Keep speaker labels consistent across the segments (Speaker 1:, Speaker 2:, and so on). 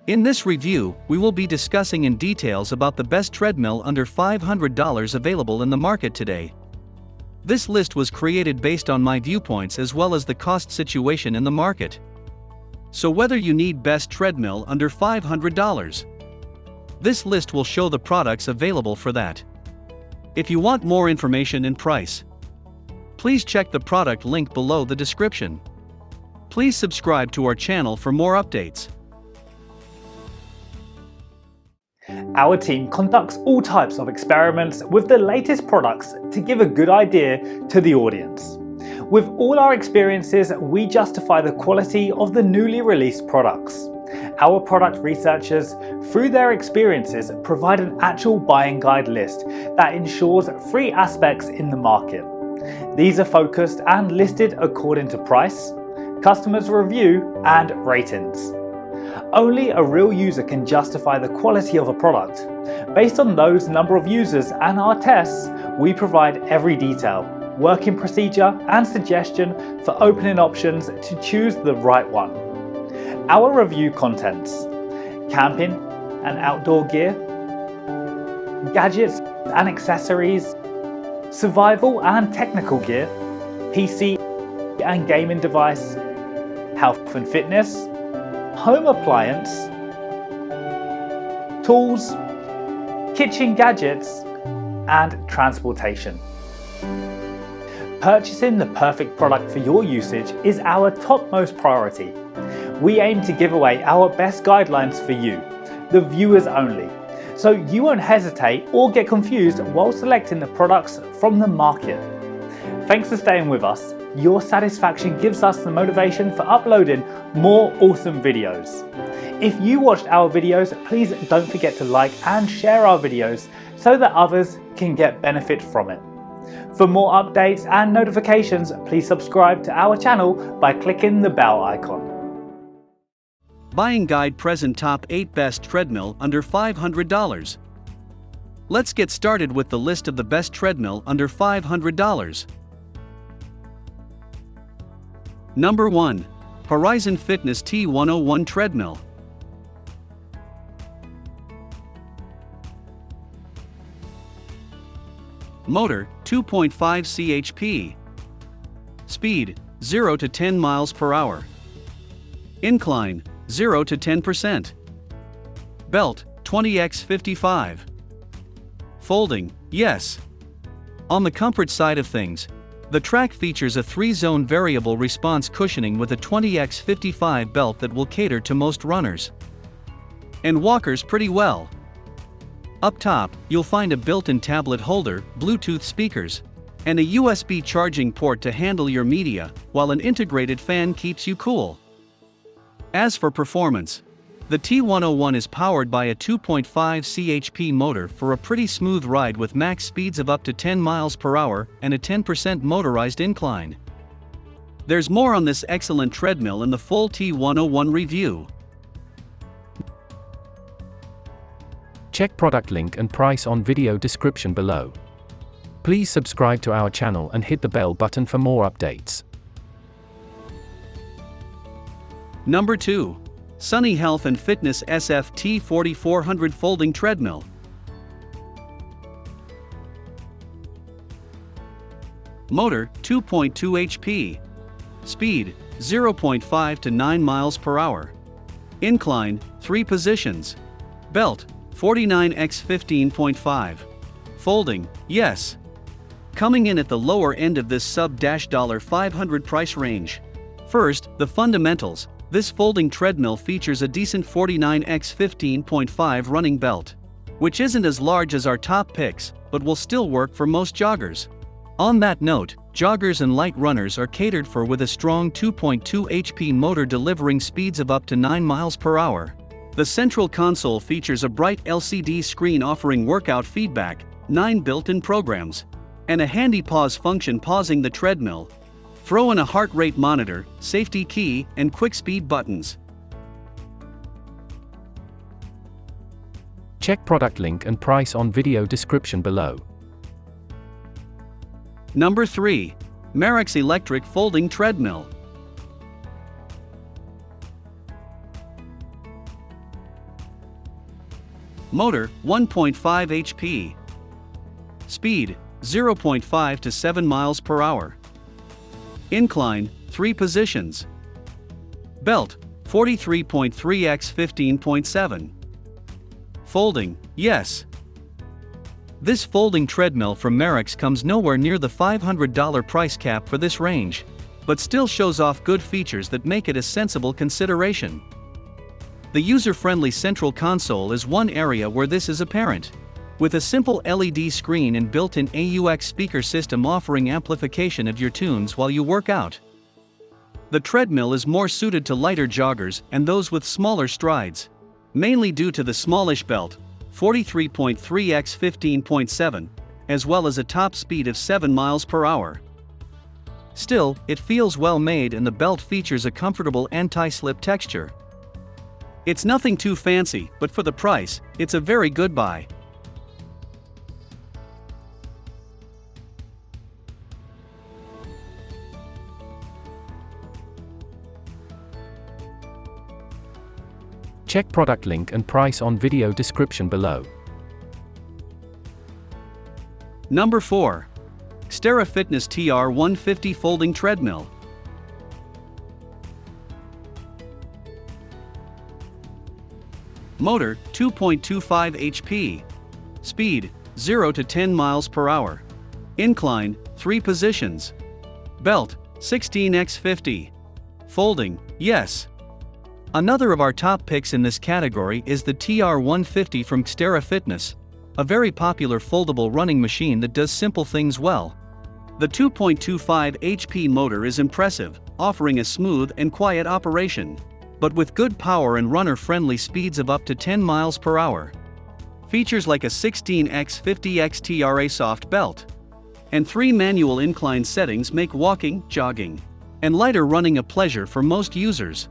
Speaker 1: In this review, we will be discussing in details about the best treadmill under $500 available in the market today. This list was created based on my viewpoints as well as the cost situation in the market. So whether you need best treadmill under $500, this list will show the products available for that. If you want more information and price, please check the product link below the description. Please subscribe to our channel for more updates.
Speaker 2: Our team conducts all types of experiments with the latest products to give a good idea to the audience. With all our experiences, we justify the quality of the newly released products. Our product researchers, through their experiences, provide an actual buying guide list that ensures 3 aspects in the market. These are focused and listed according to price, customers' review, and ratings. Only a real user can justify the quality of a product. Based on those number of users and our tests, we provide every detail, working procedure, and suggestion for opening options to choose the right one. Our review contents: camping and outdoor gear, gadgets and accessories, survival and technical gear, PC and gaming device, health and fitness, home appliance, tools, kitchen gadgets, and transportation. Purchasing the perfect product for your usage is our topmost priority. We aim to give away our best guidelines for you, the viewers only, so you won't hesitate or get confused while selecting the products from the market. Thanks for staying with us. Your satisfaction gives us the motivation for uploading more awesome videos. If you watched our videos, please don't forget to like and share our videos so that others can get benefit from it. For more updates and notifications, please subscribe to our channel by clicking the bell icon.
Speaker 1: Buying guide present top 8 best treadmill under $500. Let's get started with the list of the best treadmill under $500. Number 1. Horizon Fitness T101 Treadmill. Motor, 2.5 chp. Speed, 0 to 10 miles per hour. Incline, 0 to 10%. Belt, 20x55. Folding, yes. On the comfort side of things, the track features a 3-zone variable response cushioning with a 20x55 belt that will cater to most runners and walkers pretty well. Up top, you'll find a built-in tablet holder, Bluetooth speakers, and a USB charging port to handle your media, while an integrated fan keeps you cool. As for performance, the T101 is powered by a 2.5 chp motor for a pretty smooth ride with max speeds of up to 10 miles per hour and a 10% motorized incline. There's more on this excellent treadmill in the full T101 review.
Speaker 3: Check product link and price on video description below. Please subscribe to our channel and hit the bell button for more updates.
Speaker 1: Number 2. Sunny Health and Fitness SF T4400 Folding Treadmill. Motor, 2.2 HP. Speed, 0.5 to 9 miles per hour. Incline, 3 positions. Belt, 49x15.5. Folding, yes. Coming in at the lower end of this sub-$500 price range. First, the fundamentals. This folding treadmill features a decent 49x15.5 running belt, which isn't as large as our top picks, but will still work for most joggers. On that note, joggers and light runners are catered for with a strong 2.2 HP motor delivering speeds of up to 9 miles per hour. The central console features a bright LCD screen offering workout feedback, 9 built-in programs, and a handy pause function pausing the treadmill. Throw in a heart rate monitor, safety key, and quick speed buttons.
Speaker 3: Check product link and price on video description below.
Speaker 1: Number 3. Merax Electric Folding Treadmill. Motor 1.5 HP. Speed 0.5 to 7 miles per hour. Incline 3 positions. Belt 43.3 x 15.7. Folding, yes. This folding treadmill from Merax comes nowhere near the $500 price cap for this range, but still shows off good features that make it a sensible consideration. The user-friendly central console is one area where this is apparent, with a simple LED screen and built-in AUX speaker system offering amplification of your tunes while you work out. The treadmill is more suited to lighter joggers and those with smaller strides, mainly due to the smallish belt, 43.3 x 15.7, as well as a top speed of 7 miles per hour. Still, it feels well made and the belt features a comfortable anti-slip texture. It's nothing too fancy, but for the price, it's a very good buy.
Speaker 3: Check product link and price on video description below.
Speaker 1: Number 4. XTERRA Fitness TR150 Folding Treadmill. Motor 2.25 HP. Speed 0 to 10 miles per hour. Incline 3 positions. Belt 16x50. Folding, yes. Another of our top picks in this category is the TR150 from XTERRA Fitness, a very popular foldable running machine that does simple things well. The 2.25 HP motor is impressive, offering a smooth and quiet operation, but with good power and runner-friendly speeds of up to 10 miles per hour. Features like a 16x50 XTERRA soft belt and 3 manual incline settings make walking, jogging, and lighter running a pleasure for most users.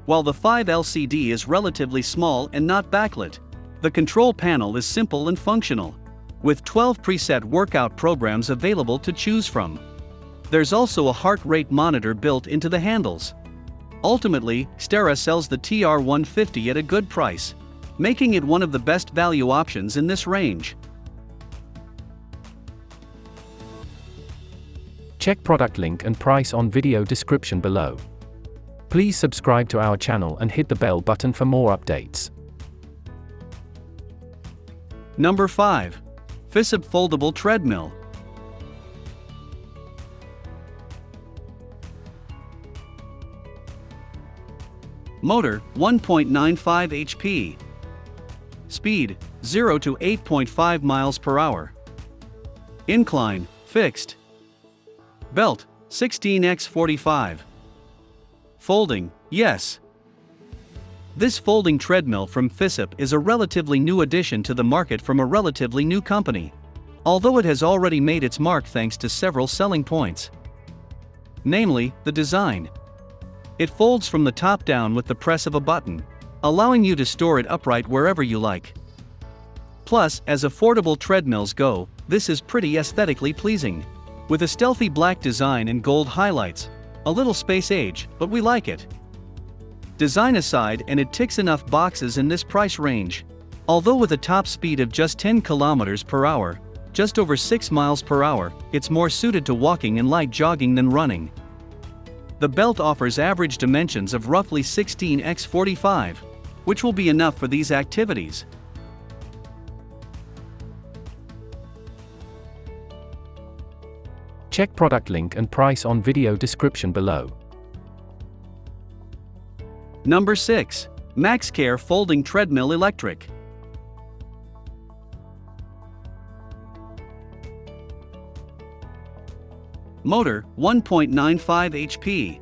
Speaker 1: While the 5 LCD is relatively small and not backlit, the control panel is simple and functional, with 12 preset workout programs available to choose from. There's also a heart rate monitor built into the handles. Ultimately, XTERRA sells the TR150 at a good price, making it one of the best value options in this range.
Speaker 3: Check product link and price on video description below. Please subscribe to our channel and hit the bell button for more updates.
Speaker 1: Number 5. Fisup Foldable Treadmill. Motor 1.95 HP. Speed 0 to 8.5 miles per hour. Incline fixed. Belt 16x45. Folding, yes. This folding treadmill from Fisup is a relatively new addition to the market from a relatively new company, although it has already made its mark thanks to several selling points. Namely, the design. It folds from the top down with the press of a button, allowing you to store it upright wherever you like. Plus, as affordable treadmills go, this is pretty aesthetically pleasing, with a stealthy black design and gold highlights. A little space age, but we like it. Design aside, and it ticks enough boxes in this price range. Although with a top speed of just 10 kilometers per hour, just over 6 miles per hour, it's more suited to walking and light jogging than running. The belt offers average dimensions of roughly 16x45, which will be enough for these activities.
Speaker 3: Check product link and price on video description below.
Speaker 1: Number 6. MaxKare Folding Treadmill Electric. Motor 1.95 HP.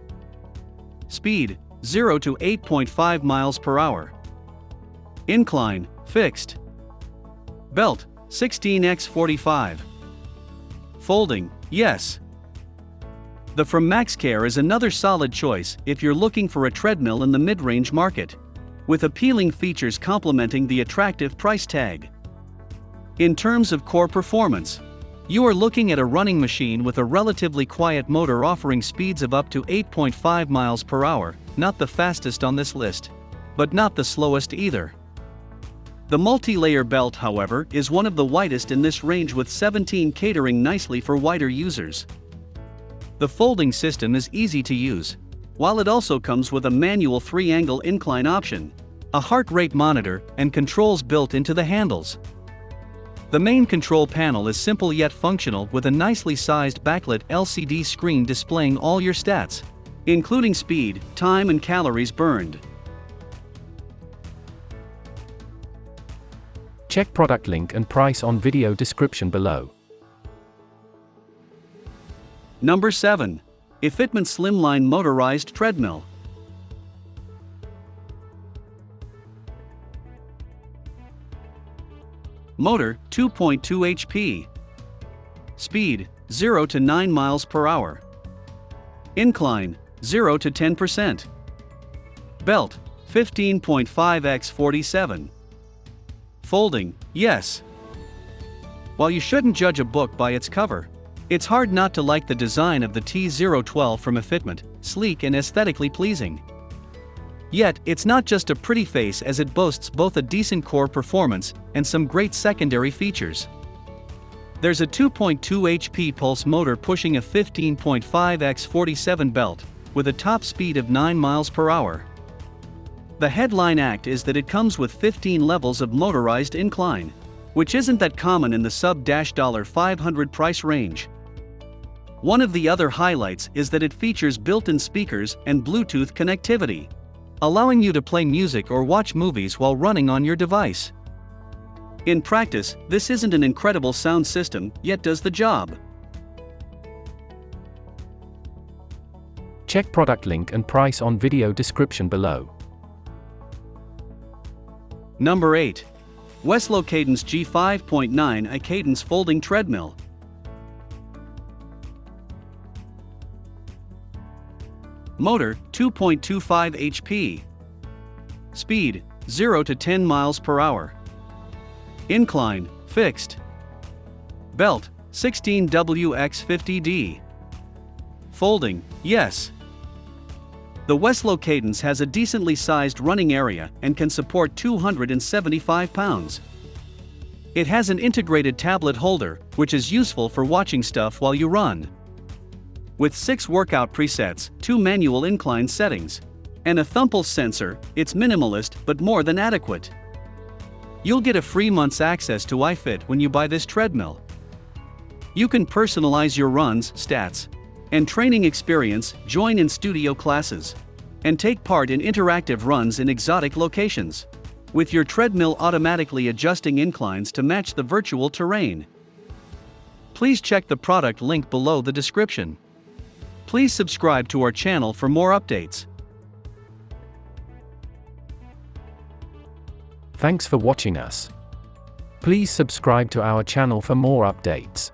Speaker 1: Speed 0 to 8.5 miles per hour. Incline fixed. Belt 16x45. Folding, yes. The from MaxKare is another solid choice if you're looking for a treadmill in the mid-range market, with appealing features complementing the attractive price tag. In terms of core performance, you are looking at a running machine with a relatively quiet motor offering speeds of up to 8.5 miles per hour, not the fastest on this list, but not the slowest either. The multi-layer belt, however, is one of the widest in this range, with 17 catering nicely for wider users. The folding system is easy to use, while it also comes with a manual 3-angle incline option, a heart rate monitor, and controls built into the handles. The main control panel is simple yet functional, with a nicely sized backlit LCD screen displaying all your stats, including speed, time, and calories burned.
Speaker 3: Check product link and price on video description below.
Speaker 1: Number 7. EFITMENT Slimline Motorized Treadmill. Motor 2.2 HP. Speed 0 to 9 miles per hour. Incline 0 to 10%. Belt 15.5 x 47. Folding, yes. While you shouldn't judge a book by its cover, it's hard not to like the design of the T012 from EFITMENT, sleek and aesthetically pleasing. Yet, it's not just a pretty face, as it boasts both a decent core performance and some great secondary features. There's a 2.2 HP pulse motor pushing a 15.5 x 47 belt, with a top speed of 9 miles per hour. The headline act is that it comes with 15 levels of motorized incline, which isn't that common in the sub-$500 price range. One of the other highlights is that it features built-in speakers and Bluetooth connectivity, allowing you to play music or watch movies while running on your device. In practice, this isn't an incredible sound system, yet does the job.
Speaker 3: Check product link and price on video description below.
Speaker 1: Number 8. Weslo Cadence G5.9, a Cadence folding treadmill. Motor 2.25 HP. Speed 0 to 10 miles per hour. Incline fixed. Belt 16WX50D. Folding, yes. The Weslo Cadence has a decently sized running area and can support 275 pounds. It has an integrated tablet holder, which is useful for watching stuff while you run. With 6 workout presets, 2 manual incline settings, and a thumb pulse sensor, it's minimalist but more than adequate. You'll get a free month's access to iFit when you buy this treadmill. You can personalize your runs, stats, and training experience, join in studio classes, and take part in interactive runs in exotic locations, with your treadmill automatically adjusting inclines to match the virtual terrain. Please check the product link below the description. Please subscribe to our channel for more updates.
Speaker 3: Thanks for watching us. Please subscribe to our channel for more updates.